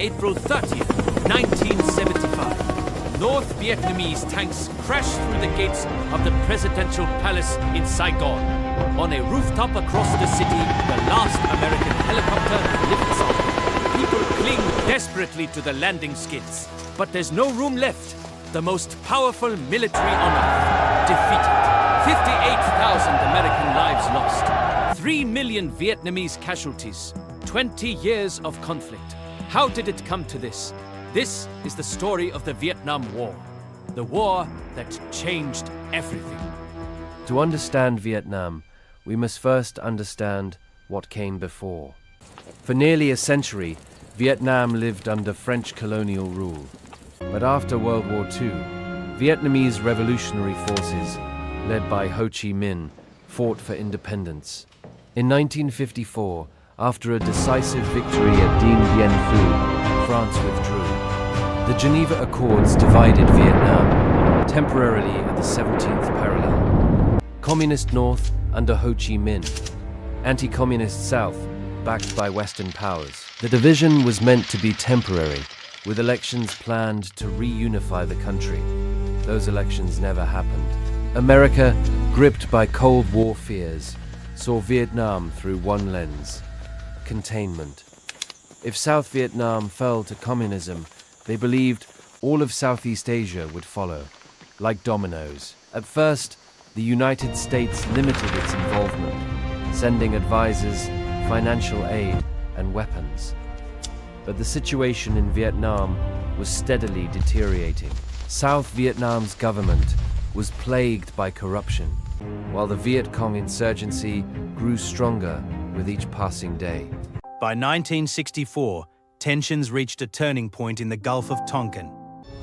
April 30th, 1975, North Vietnamese tanks crashed through the gates of the presidential palace in Saigon. On a rooftop across the city, the last American helicopter lifts off. People cling desperately to the landing skids, but there's no room left. The most powerful military on Earth defeated. 58,000 American lives lost. 3 million Vietnamese casualties. 20 years of conflict. How did it come to this? This is the story of the Vietnam War. The war that changed everything. To understand Vietnam, we must first understand what came before. For nearly a century, Vietnam lived under French colonial rule. But after World War II, Vietnamese revolutionary forces, led by Ho Chi Minh, fought for independence. In 1954, after a decisive victory at Dien Bien Phu, France withdrew. The Geneva Accords divided Vietnam, temporarily at the 17th parallel. Communist North under Ho Chi Minh, anti-communist South, backed by Western powers. The division was meant to be temporary, with elections planned to reunify the country. Those elections never happened. America, gripped by Cold War fears, saw Vietnam through one lens: containment. If South Vietnam fell to communism, they believed all of Southeast Asia would follow, like dominoes. At first, the United States limited its involvement, sending advisors, financial aid, and weapons. But the situation in Vietnam was steadily deteriorating. South Vietnam's government was plagued by corruption, while the Viet Cong insurgency grew stronger with each passing day. By 1964, tensions reached a turning point in the Gulf of Tonkin.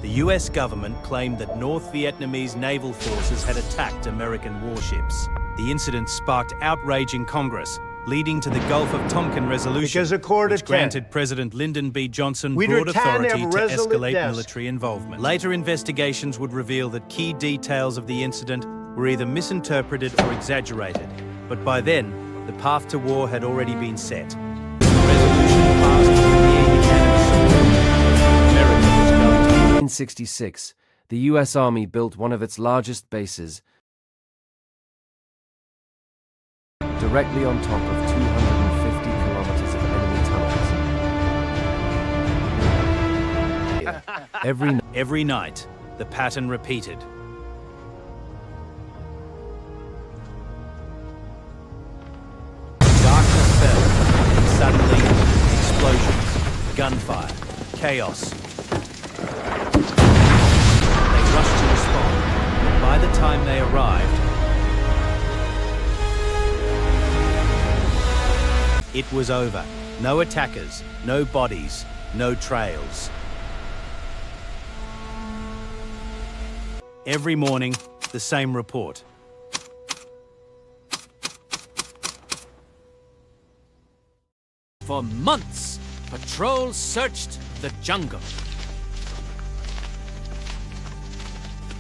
The US government claimed that North Vietnamese naval forces had attacked American warships. The incident sparked outrage in Congress, leading to the Gulf of Tonkin Resolution, which granted President Lyndon B. Johnson broad authority to escalate military involvement. Later investigations would reveal that key details of the incident were either misinterpreted or exaggerated, but by then, the path to war had already been set. The resolution passed near unanimous. America was going to... In 1966, the US Army built one of its largest bases directly on top of 250 kilometers of enemy tunnels. Every night, the pattern repeated. Darkness fell, and suddenly, explosions, gunfire, chaos. They rushed to respond, but by the time they arrived, it was over. No attackers, no bodies, no trails. Every morning, the same report. For months, patrols searched the jungle.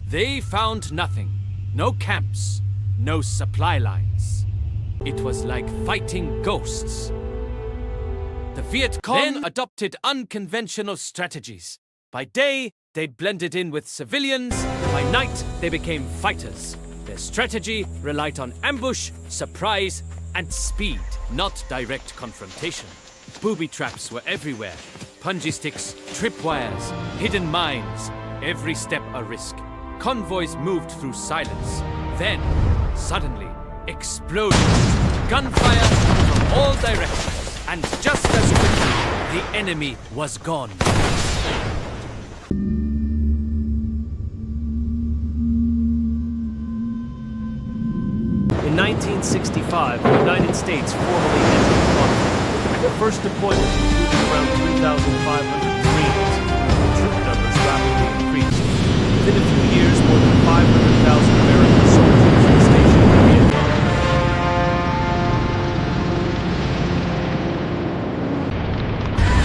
They found nothing. No camps, no supply lines. It was like fighting ghosts. The Viet Cong then adopted unconventional strategies. By day, they blended in with civilians. By night, they became fighters. Their strategy relied on ambush, surprise, and speed, not direct confrontation. Booby traps were everywhere. Punji sticks, tripwires, hidden mines. Every step a risk. Convoys moved through silence. Then, suddenly, explosions, gunfire from all directions, and just as quickly, the enemy was gone. In 1965, the United States formally entered the conflict. The first deployment included around 3,500 Marines. Troop numbers rapidly increased. Within a few years, more than 500,000 American soldiers were stationed in Vietnam.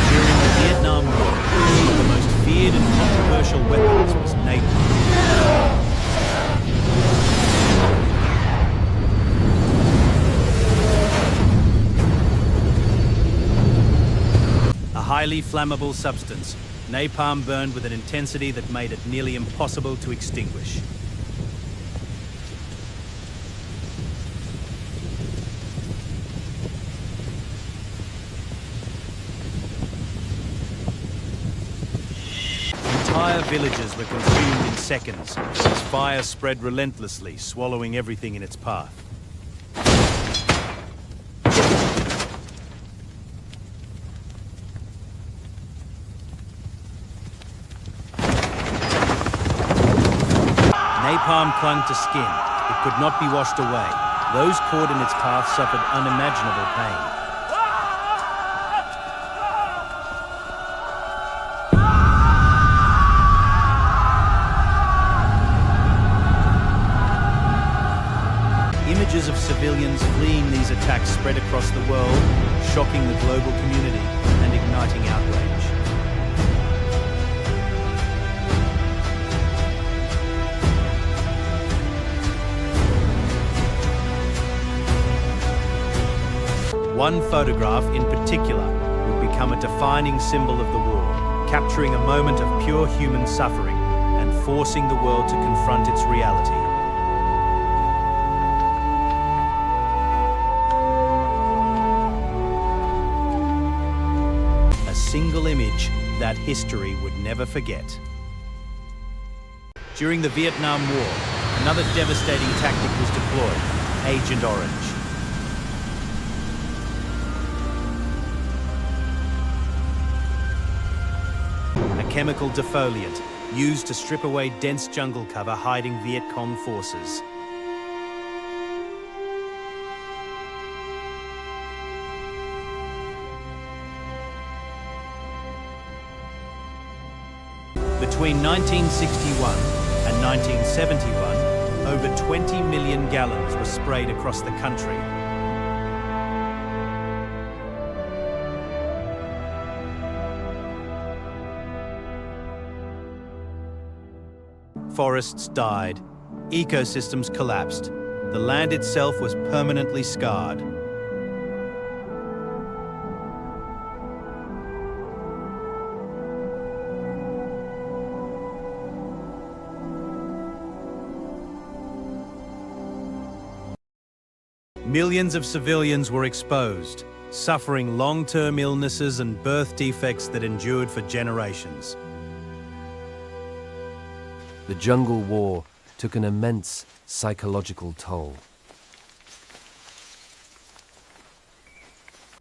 During the Vietnam War, one of the most feared and controversial weapons was napalm. A highly flammable substance, napalm burned with an intensity that made it nearly impossible to extinguish. Entire villages were consumed in seconds as fire spread relentlessly, swallowing everything in its path. Napalm clung to skin. It could not be washed away. Those caught in its path suffered unimaginable pain. Images of civilians fleeing these attacks spread across the world, shocking the global community and igniting outrage. One photograph in particular would become a defining symbol of the war, capturing a moment of pure human suffering and forcing the world to confront its reality. A single image that history would never forget. During the Vietnam War, another devastating tactic was deployed: Agent Orange. A chemical defoliant used to strip away dense jungle cover hiding Viet Cong forces. Between 1961 and 1971, over 20 million gallons were sprayed across the country. Forests died, ecosystems collapsed, the land itself was permanently scarred. Millions of civilians were exposed, suffering long-term illnesses and birth defects that endured for generations. The jungle war took an immense psychological toll.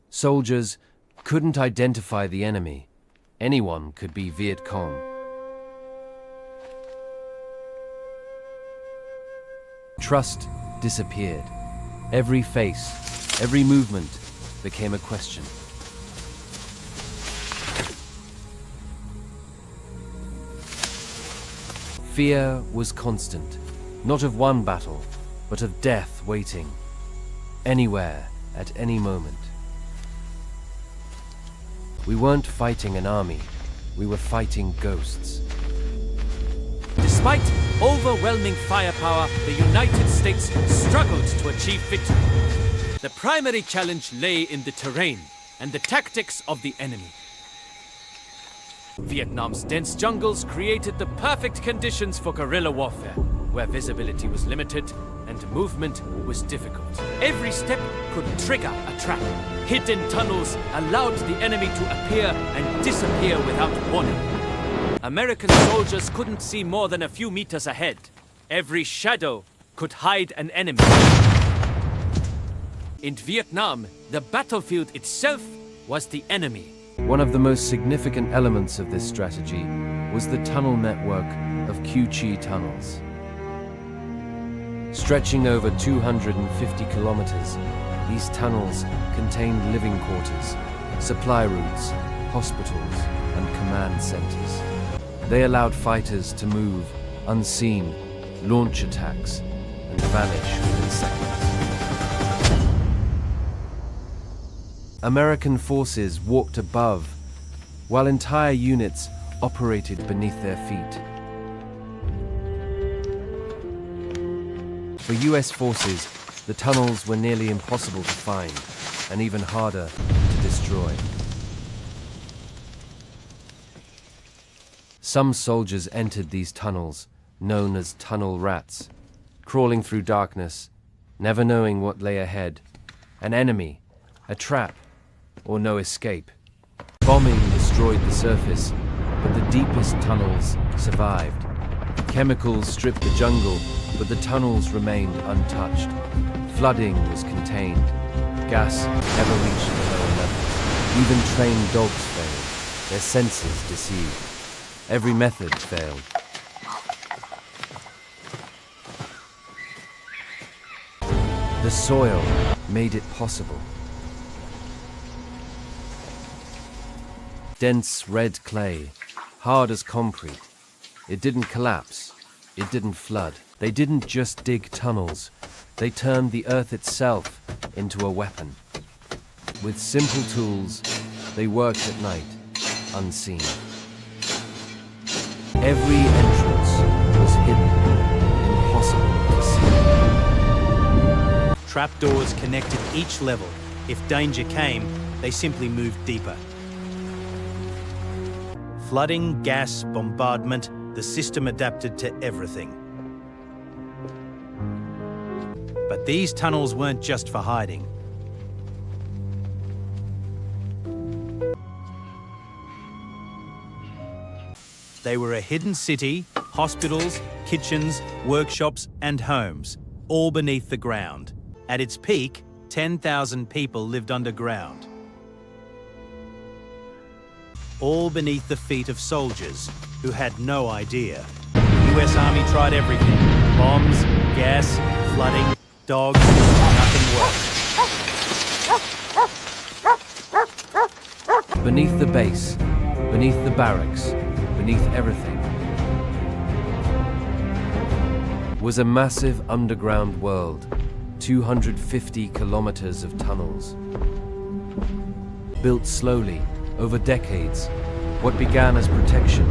Soldiers couldn't identify the enemy. Anyone could be Viet Cong. Trust disappeared. Every face, every movement became a question. Fear was constant, not of one battle, but of death waiting, anywhere, at any moment. We weren't fighting an army, we were fighting ghosts. Despite overwhelming firepower, the United States struggled to achieve victory. The primary challenge lay in the terrain and the tactics of the enemy. Vietnam's dense jungles created the perfect conditions for guerrilla warfare, where visibility was limited and movement was difficult. Every step could trigger a trap. Hidden tunnels allowed the enemy to appear and disappear without warning. American soldiers couldn't see more than a few meters ahead. Every shadow could hide an enemy. In Vietnam, the battlefield itself was the enemy. One of the most significant elements of this strategy was the tunnel network of Ho Chi tunnels. Stretching over 250 kilometers, these tunnels contained living quarters, supply routes, hospitals, and command centers. They allowed fighters to move unseen, launch attacks, and vanish within seconds. American forces walked above, while entire units operated beneath their feet. For US forces, the tunnels were nearly impossible to find, and even harder to destroy. Some soldiers entered these tunnels, known as tunnel rats, crawling through darkness, never knowing what lay ahead. An enemy, a trap, or no escape. Bombing destroyed the surface, but the deepest tunnels survived. Chemicals stripped the jungle, but the tunnels remained untouched. Flooding was contained. Gas never reached the lower levels. Even trained dogs failed, their senses deceived. Every method failed. The soil made it possible. Dense red clay, hard as concrete. It didn't collapse. It didn't flood. They didn't just dig tunnels. They turned the earth itself into a weapon. With simple tools, they worked at night, unseen. Every entrance was hidden, impossible to see. Trapdoors connected each level. If danger came, they simply moved deeper. Flooding, gas, bombardment, the system adapted to everything. But these tunnels weren't just for hiding. They were a hidden city, hospitals, kitchens, workshops, and homes, all beneath the ground. At its peak, 10,000 people lived underground. All beneath the feet of soldiers who had no idea. The US Army tried everything. Bombs, gas, flooding, dogs, nothing worked. Beneath the base, beneath the barracks, beneath everything, was a massive underground world, 250 kilometers of tunnels. Built slowly, over decades, what began as protection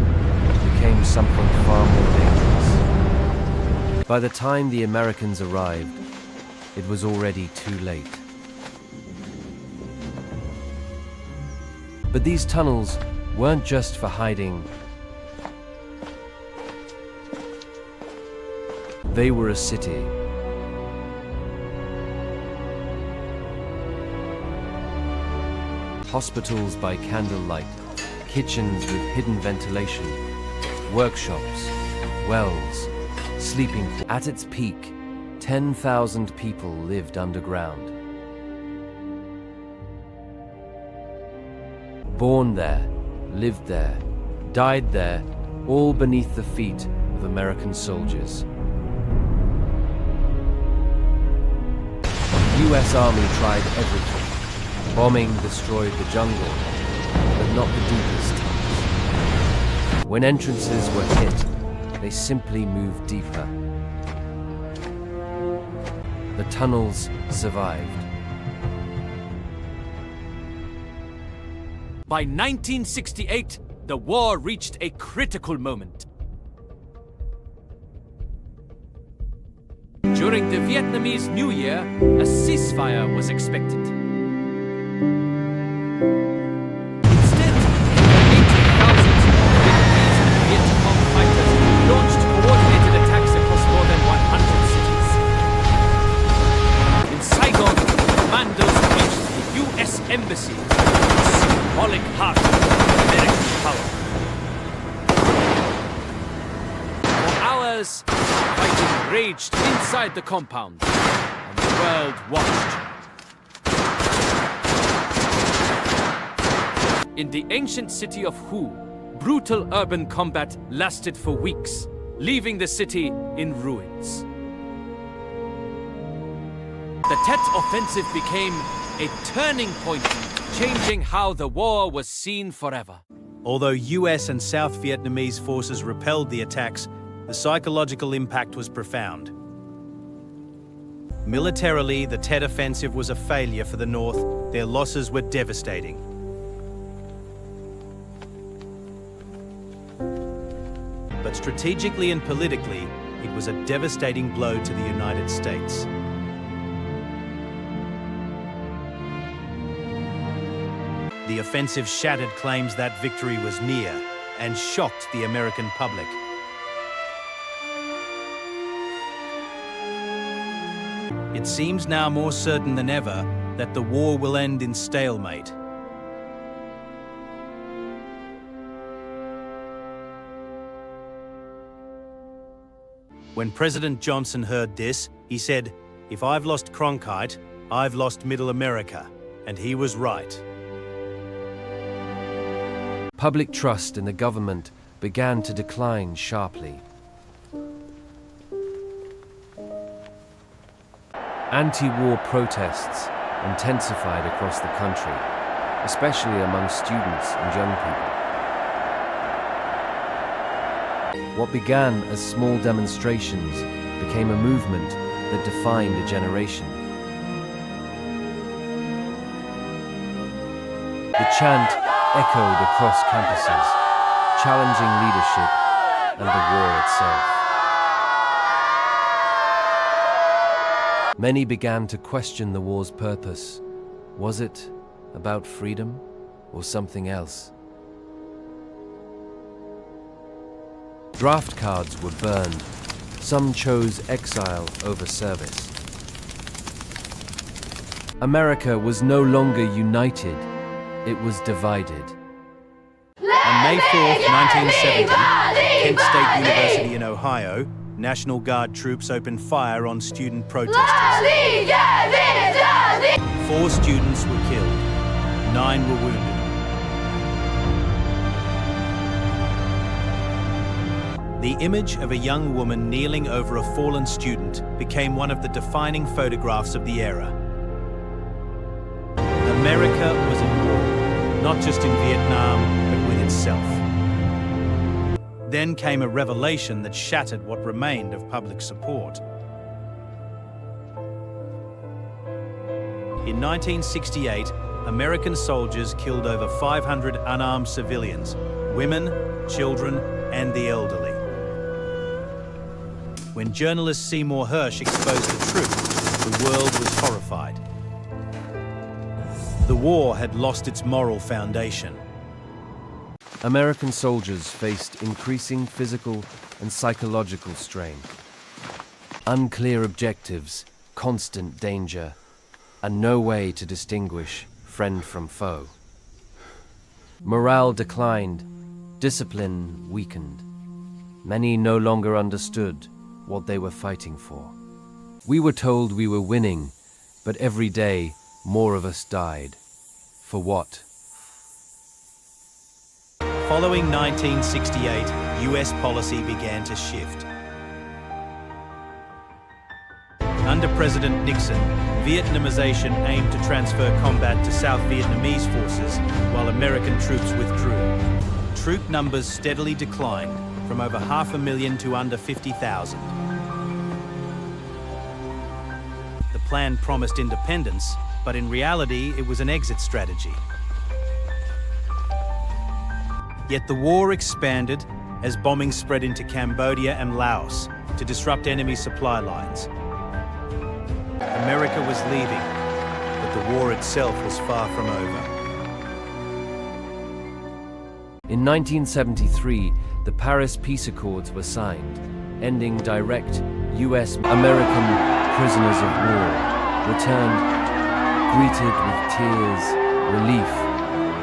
became something far more dangerous. By the time the Americans arrived, it was already too late. But these tunnels weren't just for hiding. They were a city. Hospitals by candlelight, kitchens with hidden ventilation, workshops, wells, sleeping quarters. At its peak, 10,000 people lived underground. Born there, lived there, died there, all beneath the feet of American soldiers. The US Army tried everything. Bombing destroyed the jungle, but not the deepest tunnels. When entrances were hit, they simply moved deeper. The tunnels survived. By 1968, the war reached a critical moment. During the Vietnamese New Year, a ceasefire was expected. Instead, 80,000 Vietnamese and Viet Cong fighters launched coordinated attacks across more than 100 cities. In Saigon, commandos reached the US Embassy, the symbolic heart of American power. For hours, fighting raged inside the compound, and the world watched. In the ancient city of Hu, brutal urban combat lasted for weeks, leaving the city in ruins. The Tet Offensive became a turning point, changing how the war was seen forever. Although US and South Vietnamese forces repelled the attacks, the psychological impact was profound. Militarily, the Tet Offensive was a failure for the North. Their losses were devastating. But strategically and politically, it was a devastating blow to the United States. The offensive shattered claims that victory was near. and shocked the American public. It seems now more certain than ever that the war will end in stalemate. When President Johnson heard this, he said, "If I've lost Cronkite, I've lost Middle America." And he was right. Public trust in the government began to decline sharply. Anti-war protests intensified across the country, especially among students and young people. What began as small demonstrations became a movement that defined a generation. The chant echoed across campuses, challenging leadership and the war itself. Many began to question the war's purpose. Was it about freedom or something else? Draft cards were burned. Some chose exile over service. America was no longer united. It was divided. On May 4th, 1970, at Kent State University in Ohio, National Guard troops opened fire on student protesters. 4 students were killed, 9 were wounded. The image of a young woman kneeling over a fallen student became one of the defining photographs of the era. America was at war, not just in Vietnam, but with itself. Then came a revelation that shattered what remained of public support. In 1968, American soldiers killed over 500 unarmed civilians, women, children, and the elderly. When journalist Seymour Hersh exposed the truth, the world was horrified. The war had lost its moral foundation. American soldiers faced increasing physical and psychological strain. Unclear objectives, constant danger, and no way to distinguish friend from foe. Morale declined, discipline weakened. Many no longer understood what they were fighting for. We were told we were winning, but every day more of us died. For what? Following 1968, US policy began to shift. Under President Nixon, Vietnamization aimed to transfer combat to South Vietnamese forces while American troops withdrew. Troop numbers steadily declined, from over 500,000 to under 50,000. The plan promised independence, but in reality, it was an exit strategy. Yet the war expanded as bombing spread into Cambodia and Laos to disrupt enemy supply lines. America was leaving, but the war itself was far from over. In 1973, the Paris Peace Accords were signed, ending direct US-American prisoners of war, returned, greeted with tears, relief,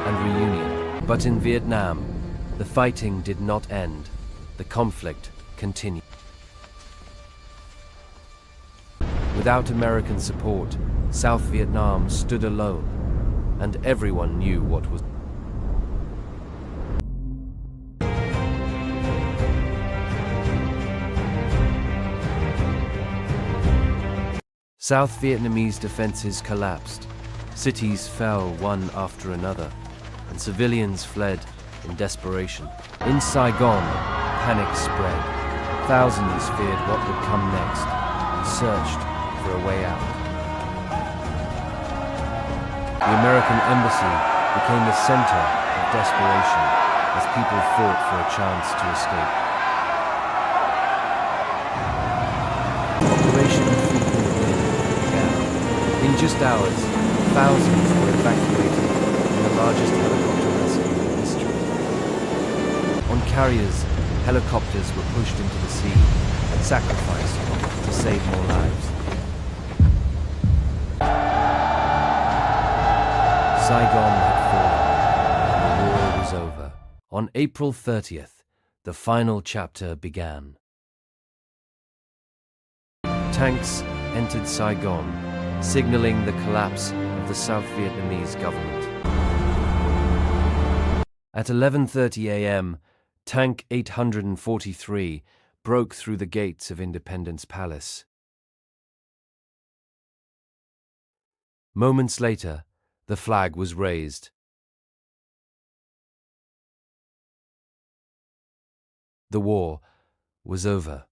and reunion. But in Vietnam, the fighting did not end. The conflict continued. Without American support, South Vietnam stood alone, and everyone knew what was. South Vietnamese defenses collapsed. Cities fell one after another, and civilians fled in desperation. In Saigon, panic spread. Thousands feared what would come next and searched for a way out. The American embassy became the center of desperation as people fought for a chance to escape. Operation Freedom began. In just hours, thousands were evacuated in the largest helicopter rescue in history. On carriers, helicopters were pushed into the sea and sacrificed to save more lives. Saigon had fallen, and the war was over. On April 30th, the final chapter began. Tanks entered Saigon, signaling the collapse of the South Vietnamese government. At 11:30 a.m., Tank 843 broke through the gates of Independence Palace. Moments later, the flag was raised. The war was over.